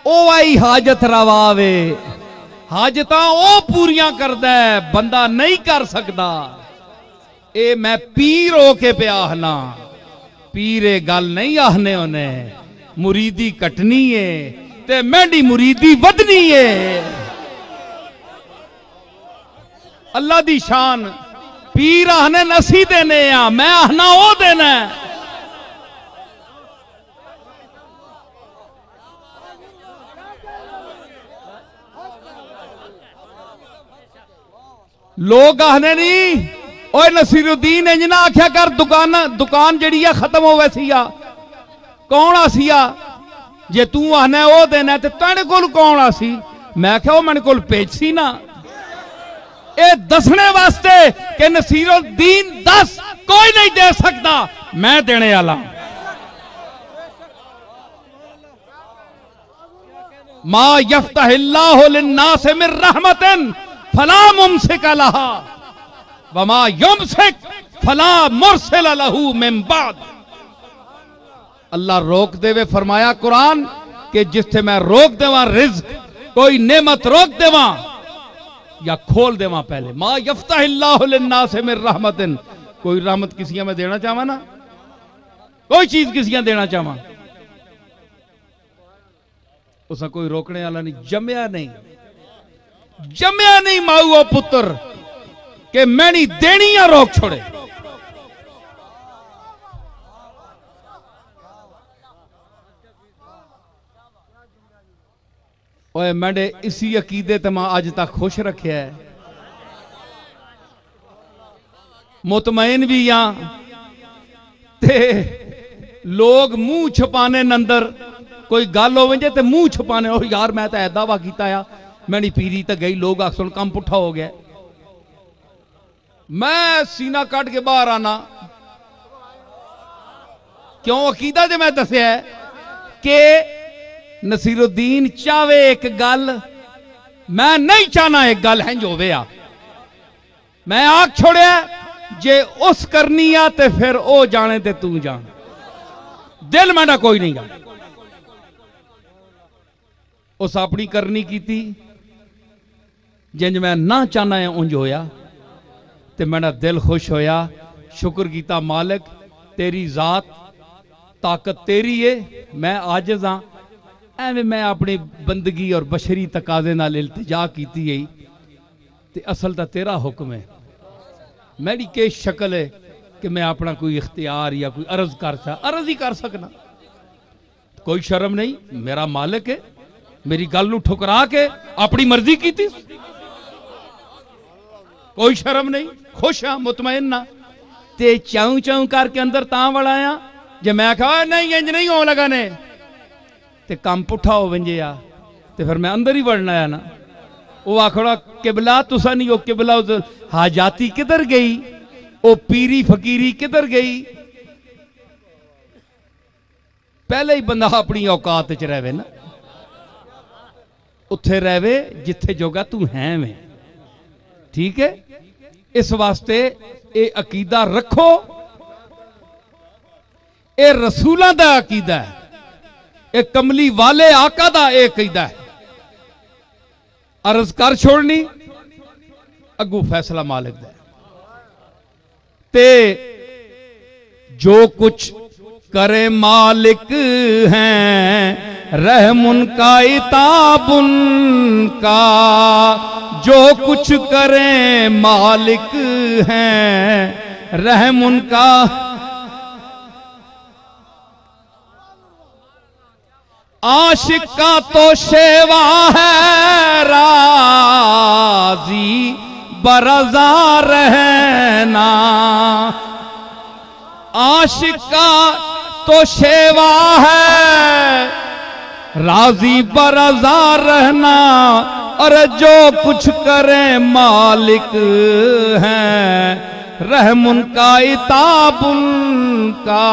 ओ आई हाजत रवावे, हाजत ओ पूरियां करदा है, बंदा नहीं कर सकता। ए मैं पीर हो के पे आहना, पीरे गल नहीं आहने उन्हें, मुरीदी कटनी है ते मेरी मुरीदी वधनी है। अल्लाह दी शान, पीर आहने नसी देने आ, मैं आहना ओ देना है। लोग आहने नहीं, ओए नसीरुद्दीन इंज ना आख्या कर, दुकान जड़ी है खत्म हो वैसी आ। कौन आसिया जे तू आहना ओ देना ते तेरे कोल कौन आसी? मैं क्या मेरे कोल पेजसी ना, ए दसने वास्ते कि नसीरुद्दीन दस कोई नहीं दे सकता, मैं देने वाला। मा यफ्तहिल्लाहु लिन्नास मिन रहमतिन फला मुमसिक लहा वमा युमसिक फला मुरसिल लहू मिन बाद। अल्लाह रोक देवे, फरमाया कुरान कि जिथे मैं रोक देवा रिज्क, कोई नेमत रोक देवा या खोल देवा पहले। मा यफ्तहिल्लाहु लिन्नास मिन रहमतिन, कोई रहमत किसी में देना चाहवा ना, कोई चीज किसी देना चाहवा, उसा कोई रोकने वाला नहीं। जमया नहीं, जमया नहीं माऊ पुत्र कि मैनी देनी या रोक छोड़े। ओए मैंने इसी अकीदे ते मैं अज तक खुश रखे है, मुतमईन भी हां ते लोग मुंह छुपाने नंदर कोई गल हो ते मुंह छुपाने, ओ यार मैं तो ऐ दावा किया आ, मैंने पीरी तो गई, लोग आखन काम पुठा हो गया। मैं सीना कट के बाहर आना क्यों? अकीदा जो मैं दसिया कि नसीरुद्दीन चावे एक गल, मैं नहीं चाहना एक गल है जो वे आ, मैं आख छोड़िया जे उस करनी आ ते फिर ओ जाने ते तू जान, दिल मेरा कोई नहीं गा। उस अपनी करनी की जिंज मैं ना चाहना है उंज होया ते मेरा दिल खुश होया। शुक्र किया मालिक, तेरी जात ताकत तेरी है, मैं आजिज़ हाँ। एवं मैं अपनी बंदगी और बशरी तकाजे नाल इल्तिजा की गई ते असल तो तेरा हुक्म है। मेरी के शक्ल है कि मैं अपना कोई इख्तियार या कोई अर्ज अर्ज ही कर सकना, कोई शर्म नहीं। मेरा मालिक है, मेरी गल नूं ठुकरा के अपनी मर्जी की थी, कोई शर्म नहीं, खुश हाँ, मुतमईन ना। ते चाऊ चाऊ करके अंदर ता वाला आ जे मैं कहा नहीं इंज नहीं हो लगा ने ते काम पुठा हो वंजे आ ते फिर मैं अंदर ही वड़ना है ना। वो आखड़ा किबला तुसा नहीं, वो किबला हाजाती किधर गई, वो पीरी फकीरी किधर गई? पहले ही बंदा अपनी औकात च रहे ना, उत्थे रहे जिथे जोगा तू है में, ठीक है। इस वास्ते ये अकीदा रखो, ये रसूलों का अकीदा है, ये कमली वाले आका दा ये अकीदा है। अर्ज कर छोड़नी, अगू फैसला मालिक दा। ते जो कुछ करे मालिक हैं, रहम उनका इताब उनका, जो कुछ करे मालिक हैं, रहम उनका। आशिक का तो शेवा है, राजी बरज़ा रहना। आशिक का तो शेवा है, राजी बरज़ा रहना। और जो कुछ करे मालिक हैं, रहम उनका इताब उनका।